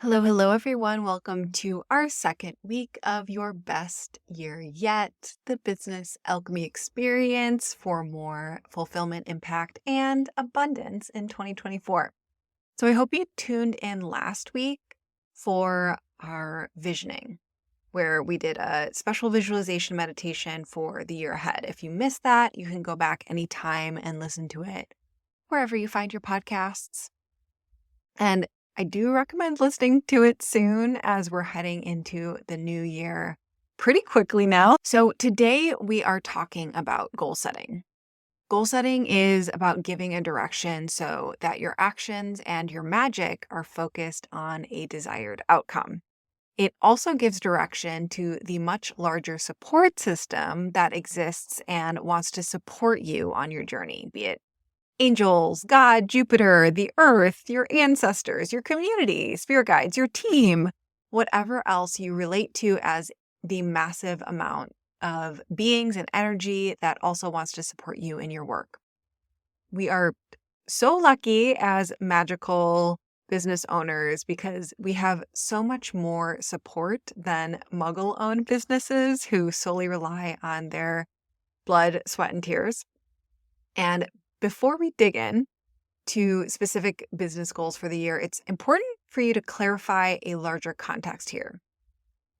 Hello, hello, everyone. Welcome to our second week of your best year yet, the Business Alchemy experience for more fulfillment, impact, and abundance in 2024. So I hope you tuned in last week for our visioning, where we did a special visualization meditation for the year ahead. If you missed that, you can go back anytime and listen to it wherever you find your podcasts. And I do recommend listening to it soon as we're heading into the new year pretty quickly now. So today we are talking about goal setting. Goal setting is about giving a direction so that your actions and your magic are focused on a desired outcome. It also gives direction to the much larger support system that exists and wants to support you on your journey, be it angels, God, Jupiter, the earth, your ancestors, your community, spirit guides, your team, whatever else you relate to as the massive amount of beings and energy that also wants to support you in your work. We are so lucky as magical business owners because we have so much more support than muggle-owned businesses who solely rely on their blood, sweat, and tears. And before we dig in to specific business goals for the year, it's important for you to clarify a larger context here.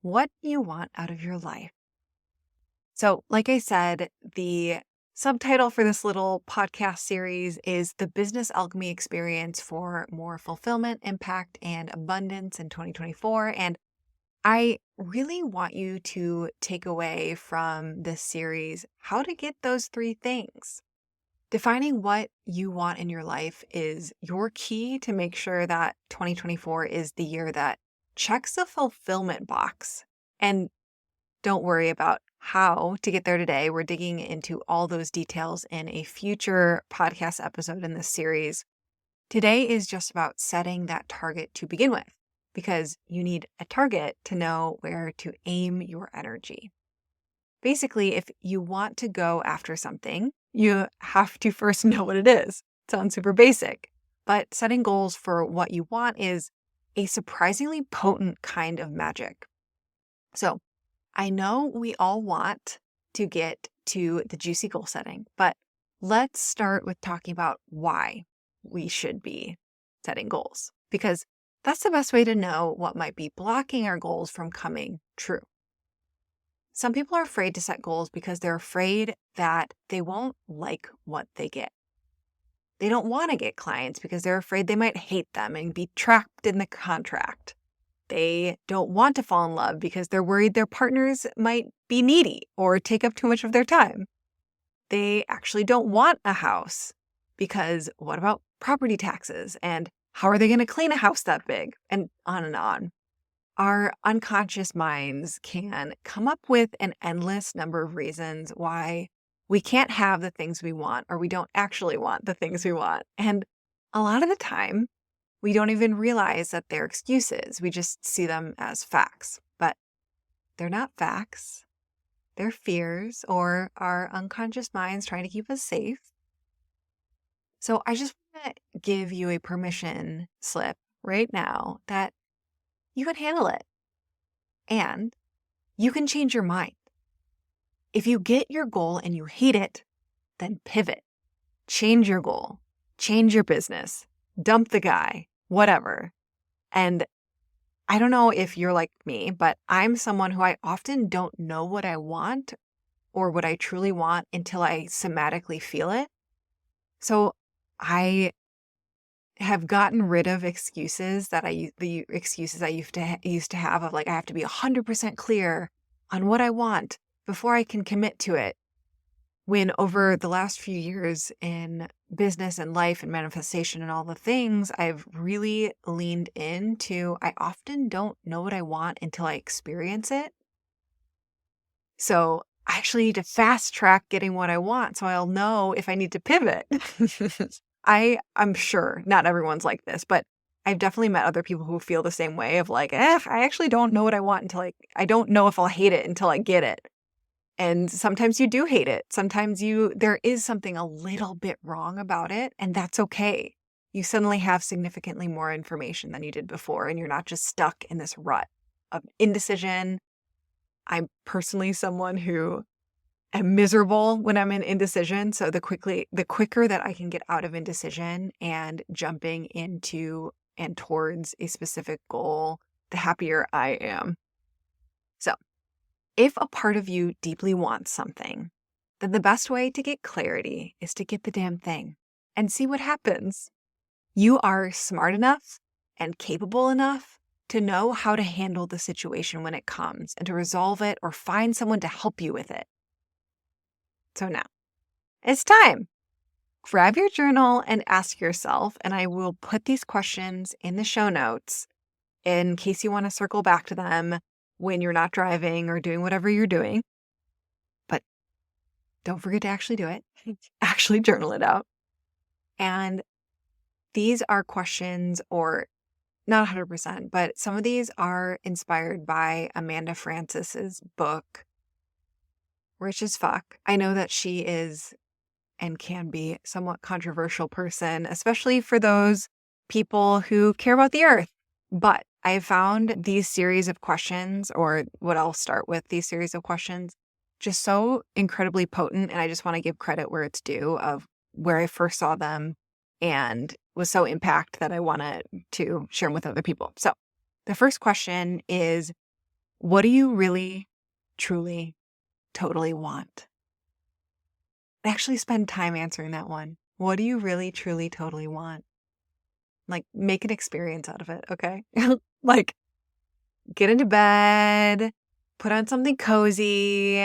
What do you want out of your life? So, like I said, the subtitle for this little podcast series is the Business Alchemy experience for more fulfillment, impact, and abundance in 2024. And I really want you to take away from this series how to get those three things. Defining what you want in your life is your key to make sure that 2024 is the year that checks the fulfillment box. And don't worry about how to get there today. We're digging into all those details in a future podcast episode in this series. Today is just about setting that target to begin with, because you need a target to know where to aim your energy. Basically, if you want to go after something, you have to first know what it is. Sounds super basic, but setting goals for what you want is a surprisingly potent kind of magic. So I know we all want to get to the juicy goal setting, but let's start with talking about why we should be setting goals, because that's the best way to know what might be blocking our goals from coming true. Some people are afraid to set goals because they're afraid that they won't like what they get. They don't want to get clients because they're afraid they might hate them and be trapped in the contract. They don't want to fall in love because they're worried their partners might be needy or take up too much of their time. They actually don't want a house because what about property taxes? And how are they going to clean a house that big? And on and on. Our unconscious minds can come up with an endless number of reasons why we can't have the things we want, or we don't actually want the things we want. And a lot of the time, we don't even realize that they're excuses. We just see them as facts, but they're not facts. They're fears or our unconscious minds trying to keep us safe. So I just want to give you a permission slip right now that you can handle it. And you can change your mind. If you get your goal and you hate it, then pivot. Change your goal. Change your business. Dump the guy. Whatever. And I don't know if you're like me, but I'm someone who I often don't know what I want or what I truly want until I somatically feel it. So I have gotten rid of excuses the excuses I used to have of like, I have to be 100% clear on what I want before I can commit to it. When over the last few years in business and life and manifestation and all the things, I've really leaned into, I often don't know what I want until I experience it. So I actually need to fast track getting what I want so I'll know if I need to pivot. I'm sure not everyone's like this, but I've definitely met other people who feel the same way of like, I actually don't know what I want until I don't know if I'll hate it until I get it. And sometimes you do hate it. Sometimes there is something a little bit wrong about it, and that's okay. you suddenly have significantly more information than you did before, and you're not just stuck in this rut of indecision. I'm personally someone who am miserable when I'm in indecision. So the quicker that I can get out of indecision and jumping into and towards a specific goal, the happier I am. So if a part of you deeply wants something, then the best way to get clarity is to get the damn thing and see what happens. You are smart enough and capable enough to know how to handle the situation when it comes and to resolve it or find someone to help you with it. So now it's time. Grab your journal and ask yourself, and I will put these questions in the show notes in case you want to circle back to them when you're not driving or doing whatever you're doing. But don't forget to actually do it. Actually journal it out. And these are questions, or not 100%, but some of these are inspired by Amanda Francis's book, Rich as Fuck. I know that she is and can be a somewhat controversial person, especially for those people who care about the earth. But I have found these series of questions, or what I'll start with, these series of questions, just so incredibly potent. And I just want to give credit where it's due of where I first saw them and was so impacted that I wanted to share them with other people. So the first question is, what do you really, truly, totally want? Actually spend time answering that one. What do you really, truly, totally want? Like, make an experience out of it, okay? Like, get into bed, put on something cozy,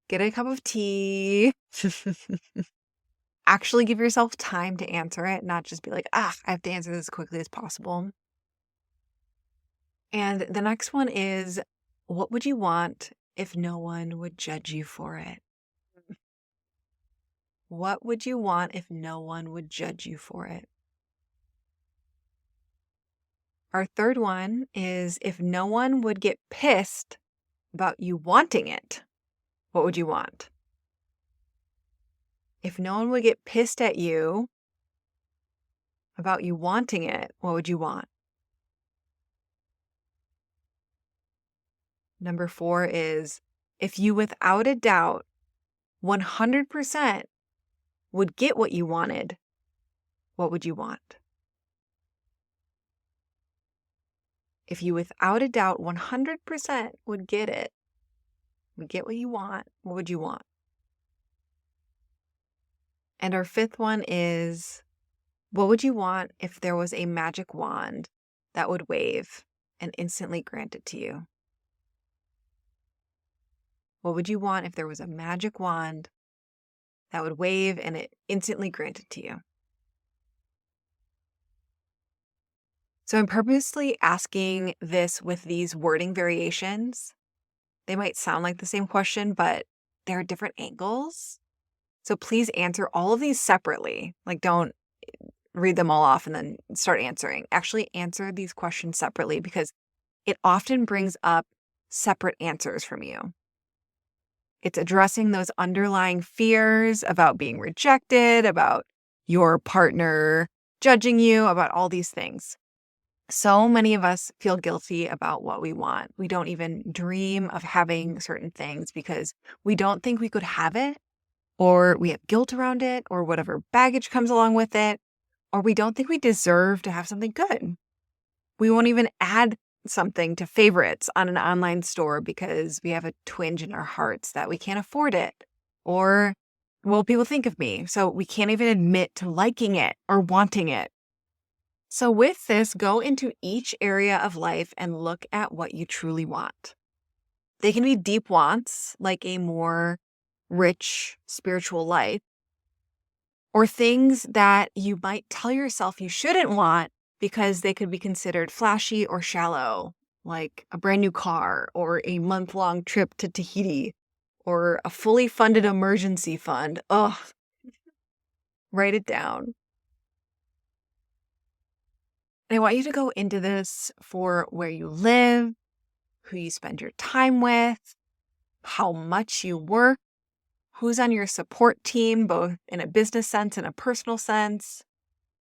get a cup of tea. Actually give yourself time to answer it, not just be like, I have to answer this as quickly as possible. And the next one is, what would you want if no one would judge you for it? What would you want if no one would judge you for it? Our third one is, if no one would get pissed about you wanting it, what would you want? If no one would get pissed at you about you wanting it, what would you want? Number 4 is, if you without a doubt 100% would get what you wanted, what would you want? If you without a doubt 100% would get it, would get what you want, what would you want? And our fifth one is, what would you want if there was a magic wand that would wave and instantly grant it to you? What would you want if there was a magic wand that would wave and it instantly grant it to you? So I'm purposely asking this with these wording variations. They might sound like the same question, but there are different angles. So please answer all of these separately. Like, don't read them all off and then start answering. Actually answer these questions separately, because it often brings up separate answers from you. It's addressing those underlying fears about being rejected, about your partner judging you, about all these things. So many of us feel guilty about what we want. We don't even dream of having certain things because we don't think we could have it, or we have guilt around it, or whatever baggage comes along with it, or we don't think we deserve to have something good. We won't even add something to favorites on an online store because we have a twinge in our hearts that we can't afford it, or what will people think of me? So we can't even admit to liking it or wanting it. So with this, go into each area of life and look at what you truly want. They can be deep wants, like a more rich spiritual life, or things that you might tell yourself you shouldn't want because they could be considered flashy or shallow, like a brand new car or a month-long trip to Tahiti or a fully funded emergency fund. Ugh. Write it down. And I want you to go into this for where you live, who you spend your time with, how much you work, who's on your support team, both in a business sense and a personal sense,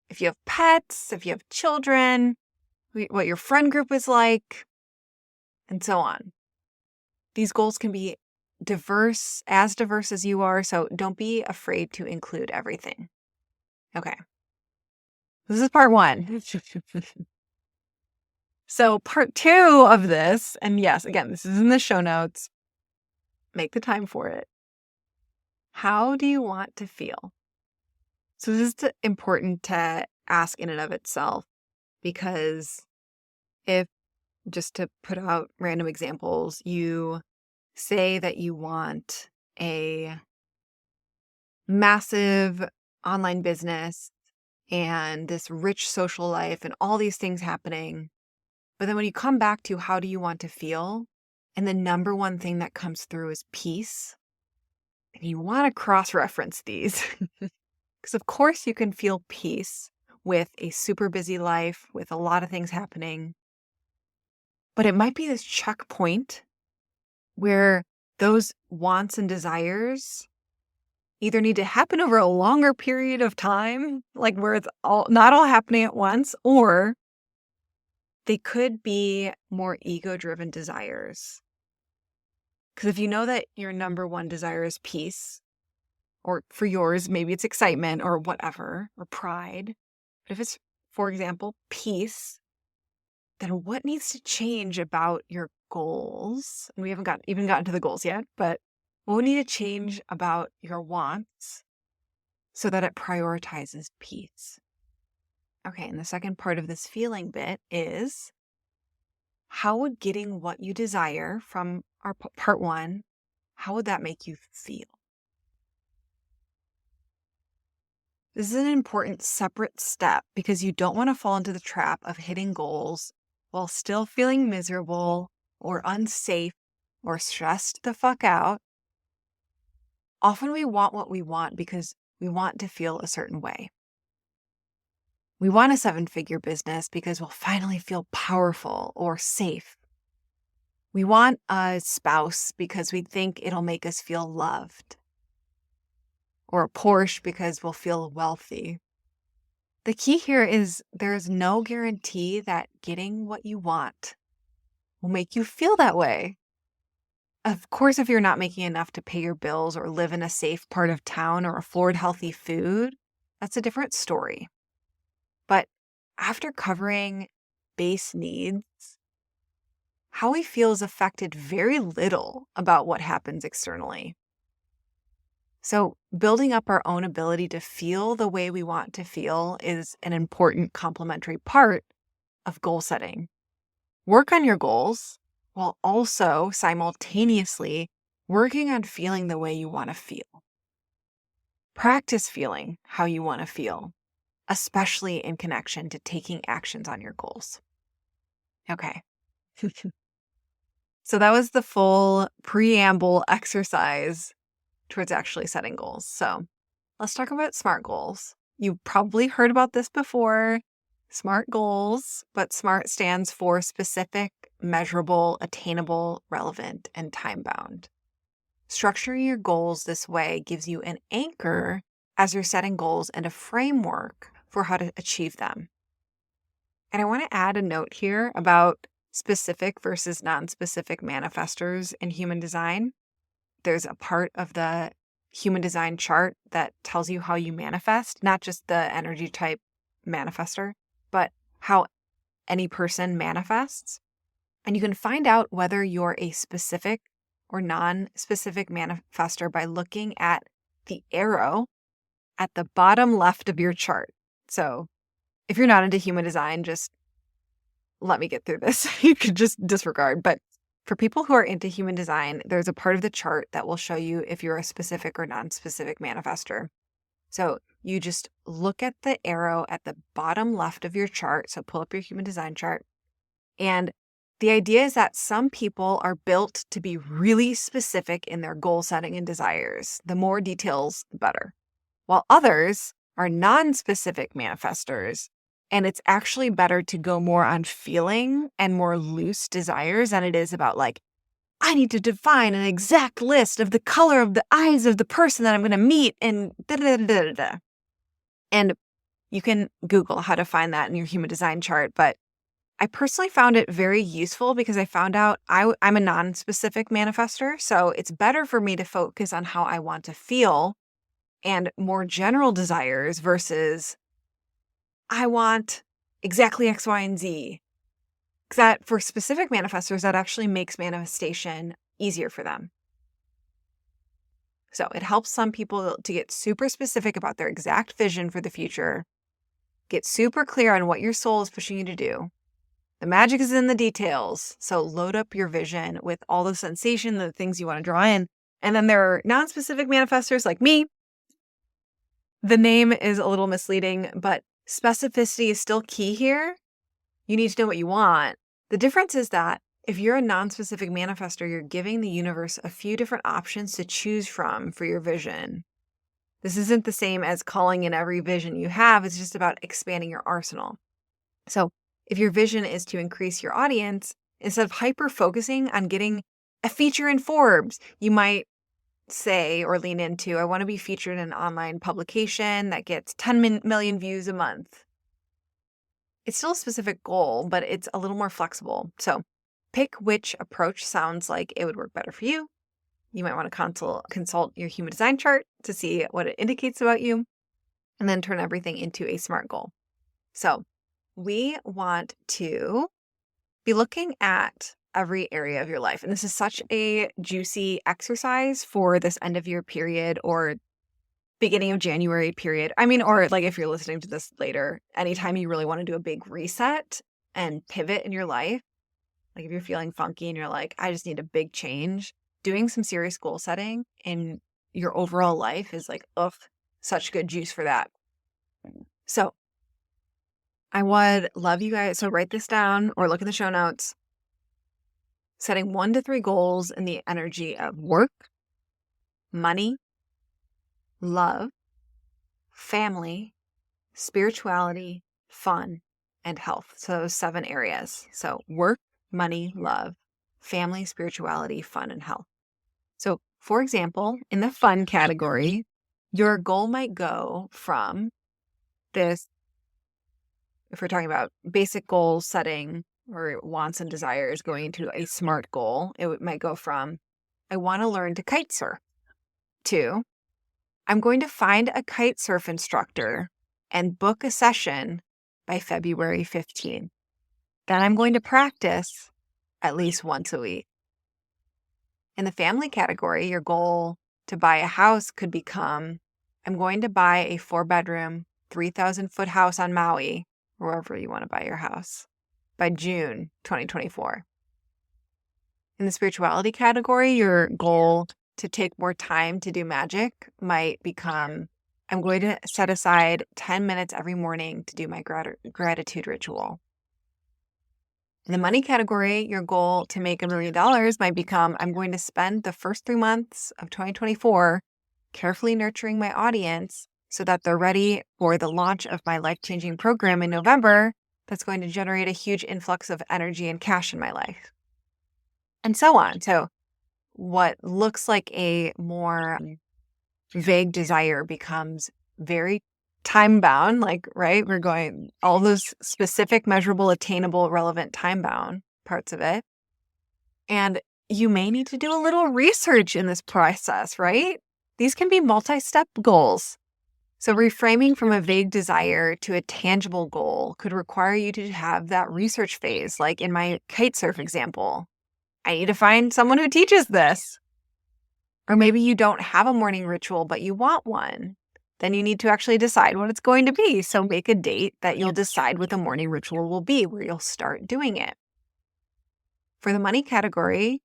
if you have pets, if you have children, what your friend group is like, and so on. These goals can be diverse as you are, so don't be afraid to include everything. Okay. This is part 1. So part 2 of this, and yes, again, this is in the show notes. Make the time for it. How do you want to feel? So this is important to ask in and of itself, because if, just to put out random examples, you say that you want a massive online business and this rich social life and all these things happening, but then when you come back to how do you want to feel, and the number one thing that comes through is peace, and you want to cross-reference these, because of course you can feel peace with a super busy life, with a lot of things happening, but it might be this checkpoint where those wants and desires either need to happen over a longer period of time, like where it's not all happening at once, or they could be more ego-driven desires. Because if you know that your number one desire is peace, or for yours, maybe it's excitement or whatever, or pride, but if it's, for example, peace, then what needs to change about your goals? And we haven't even gotten to the goals yet, but what would need to change about your wants so that it prioritizes peace? Okay, and the second part of this feeling bit is, how would getting what you desire from our part 1, how would that make you feel? This is an important separate step because you don't want to fall into the trap of hitting goals while still feeling miserable or unsafe or stressed the fuck out. Often we want what we want because we want to feel a certain way. We want a 7-figure business because we'll finally feel powerful or safe. We want a spouse because we think it'll make us feel loved. Or a Porsche because we'll feel wealthy. The key here is there's no guarantee that getting what you want will make you feel that way. Of course, if you're not making enough to pay your bills or live in a safe part of town or afford healthy food, that's a different story. But after covering base needs, how we feel is affected very little about what happens externally. So building up our own ability to feel the way we want to feel is an important complementary part of goal setting. Work on your goals while also simultaneously working on feeling the way you want to feel. Practice feeling how you want to feel, especially in connection to taking actions on your goals. Okay. So that was the full preamble exercise towards actually setting goals. So let's talk about SMART goals. You've probably heard about this before, SMART goals, but SMART stands for specific, measurable, attainable, relevant, and time-bound. Structuring your goals this way gives you an anchor as you're setting goals and a framework for how to achieve them. And I want to add a note here about specific versus non-specific manifestors in human design. There's a part of the human design chart that tells you how you manifest, not just the energy type manifestor, but how any person manifests. And you can find out whether you're a specific or non-specific manifestor by looking at the arrow at the bottom left of your chart. So if you're not into human design, just let me get through this. You could just disregard. But for people who are into human design, there's a part of the chart that will show you if you're a specific or non-specific manifestor. So you just look at the arrow at the bottom left of your chart. So pull up your human design chart. And the idea is that some people are built to be really specific in their goal setting and desires. The more details, the better. While others are non-specific manifestors. And it's actually better to go more on feeling and more loose desires than it is about like, I need to define an exact list of the color of the eyes of the person that I'm going to meet and da-da-da-da-da. And You can Google how to find that in your human design chart, but I personally found it very useful because I found out I'm a non-specific manifester, so it's better for me to focus on how I want to feel and more general desires versus I want exactly X, Y, and Z. Because that for specific manifestors, that actually makes manifestation easier for them. So it helps some people to get super specific about their exact vision for the future, get super clear on what your soul is pushing you to do. The magic is in the details. So load up your vision with all the sensation, the things you want to draw in. And then there are non-specific manifestors like me. The name is a little misleading, but specificity is still key here. You need to know what you want. The difference is that if you're a non-specific manifestor, you're giving the universe a few different options to choose from for your vision. This isn't the same as calling in every vision you have. It's just about expanding your arsenal. So if your vision is to increase your audience, instead of hyper-focusing on getting a feature in Forbes, you might say or lean into, I want to be featured in an online publication that gets 10 million views a month. It's still a specific goal, but it's a little more flexible. So pick which approach sounds like it would work better for you. You might want to consult your human design chart to see what it indicates about you, and then turn everything into a SMART goal. So we want to be looking at every area of your life. And this is such a juicy exercise for this end of year period or beginning of January period. I mean, or like if you're listening to this later, anytime you really want to do a big reset and pivot in your life, like if you're feeling funky and you're like, I just need a big change, doing some serious goal setting in your overall life is like, such good juice for that. So I would love you guys. So write this down or look in the show notes. Setting 1 to 3 goals in the energy of work, money, love, family, spirituality, fun, and health. So those 7 areas. So work, money, love, family, spirituality, fun, and health. So for example, in the fun category, your goal might go from this, if we're talking about basic goal setting or wants and desires going into a SMART goal, it might go from, I want to learn to kite surf, to, I'm going to find a kite surf instructor and book a session by February 15th. Then I'm going to practice at least once a week. In the family category, your goal to buy a house could become, I'm going to buy a 4-bedroom, 3,000-foot house on Maui, wherever you want to buy your house, by June 2024. In the spirituality category, your goal to take more time to do magic might become, I'm going to set aside 10 minutes every morning to do my gratitude ritual. In the money category, your goal to make $1 million might become, I'm going to spend the first 3 months of 2024 carefully nurturing my audience so that they're ready for the launch of my life-changing program in November that's going to generate a huge influx of energy and cash in my life. And so on. So what looks like a more vague desire becomes very time-bound, like, right? We're going all those specific, measurable, attainable, relevant, time-bound parts of it. And you may need to do a little research in this process, right? These can be multi-step goals. So reframing from a vague desire to a tangible goal could require you to have that research phase, like in my kite surf example. I need to find someone who teaches this. Or maybe you don't have a morning ritual, but you want one. Then you need to actually decide what it's going to be. So make a date that you'll decide what the morning ritual will be, where you'll start doing it. For the money category,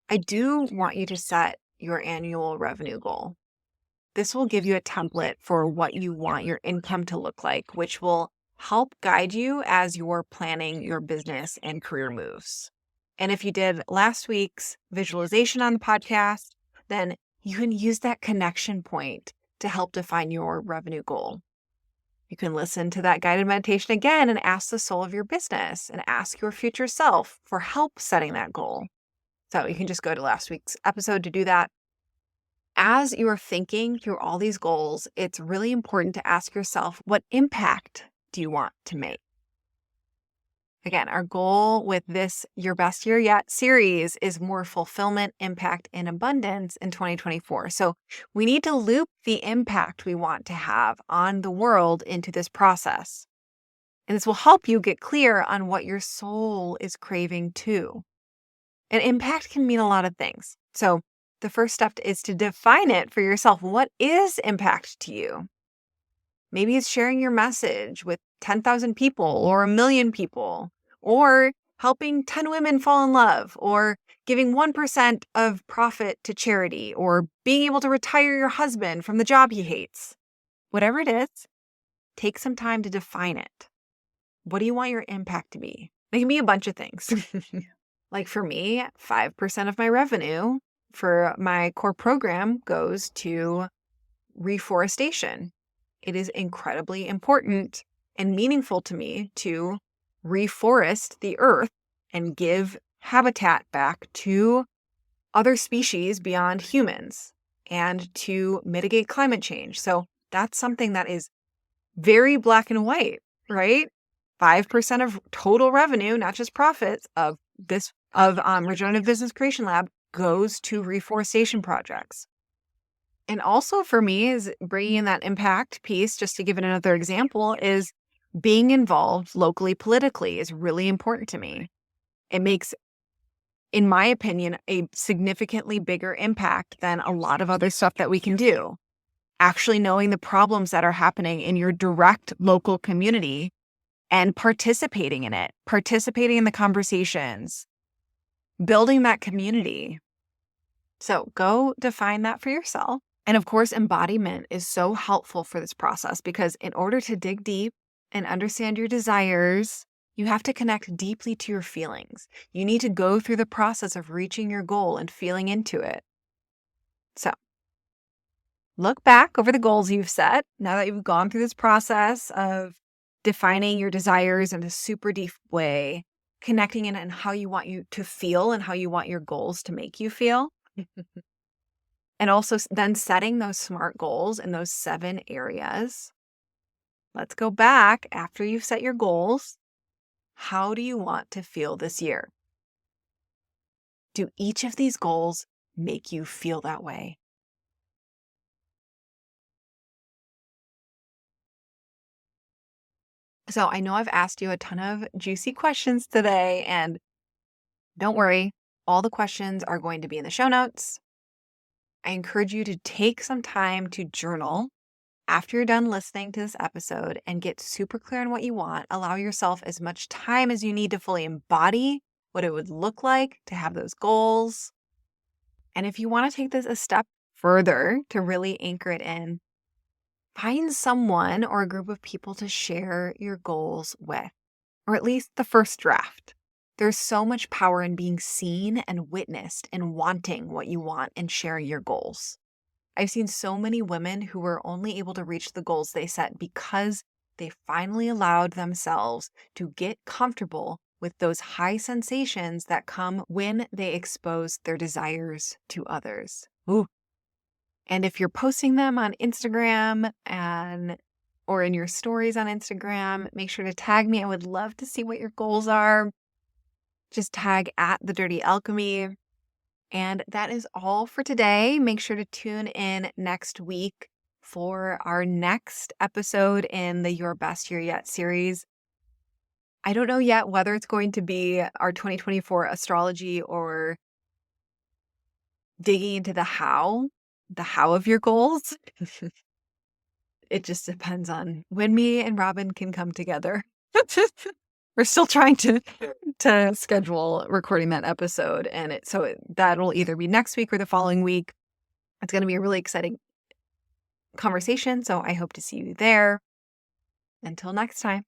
I do want you to set your annual revenue goal. This will give you a template for what you want your income to look like, which will help guide you as you're planning your business and career moves. And if you did last week's visualization on the podcast, then you can use that connection point to help define your revenue goal. You can listen to that guided meditation again and ask the soul of your business and ask your future self for help setting that goal. So you can just go to last week's episode to do that. as you're thinking through all these goals, it's really important to ask yourself, what impact do you want to make? Again, our goal with this Your Best Year Yet series is more fulfillment, impact, and abundance in 2024. So we need to loop the impact we want to have on the world into this process. And this will help you get clear on what your soul is craving too. And impact can mean a lot of things. So the first step is to define it for yourself. What is impact to you? Maybe it's sharing your message with 10,000 people or 1,000,000 people, or helping 10 women fall in love, or giving 1% of profit to charity, or being able to retire your husband from the job he hates. Whatever it is, take some time to define it. What do you want your impact to be? It can be a bunch of things. Like for me, 5% of my revenue for my core program goes to reforestation. It is incredibly important and meaningful to me to reforest the earth and give habitat back to other species beyond humans and to mitigate climate change. So that's something that is very black and white, right? 5% of total revenue, not just profits of Regenerative Business Creation Lab, goes to reforestation projects. And also for me is bringing in that impact piece, just to give it another example, is being involved locally politically is really important to me. It makes, in my opinion, a significantly bigger impact than a lot of other stuff that we can do. Actually knowing the problems that are happening in your direct local community and participating in it, participating in the conversations, building that community. So go define that for yourself. And of course, embodiment is so helpful for this process because in order to dig deep and understand your desires, you have to connect deeply to your feelings. You need to go through the process of reaching your goal and feeling into it. So look back over the goals you've set now that you've gone through this process of defining your desires in a super deep way, connecting in and how you want you to feel and how you want your goals to make you feel. And also then setting those SMART goals in those 7 areas. Let's go back after you've set your goals. How do you want to feel this year? Do each of these goals make you feel that way? So I know I've asked you a ton of juicy questions today, and don't worry, all the questions are going to be in the show notes. I encourage you to take some time to journal after you're done listening to this episode and get super clear on what you want. Allow yourself as much time as you need to fully embody what it would look like to have those goals. And if you want to take this a step further to really anchor it in, find someone or a group of people to share your goals with, or at least the first draft. There's so much power in being seen and witnessed and wanting what you want and sharing your goals. I've seen so many women who were only able to reach the goals they set because they finally allowed themselves to get comfortable with those high sensations that come when they expose their desires to others. Ooh. And if you're posting them on Instagram or in your stories on Instagram, make sure to tag me. I would love to see what your goals are. Just tag at The Dirty Alchemy. And that is all for today. Make sure to tune in next week for our next episode in the Your Best Year Yet series. I don't know yet whether it's going to be our 2024 astrology or digging into the how of your goals. It just depends on when me and Robin can come together. We're still trying to schedule recording that episode, and that'll either be next week or the following week. It's going to be a really exciting conversation, so I hope to see you there. Until next time.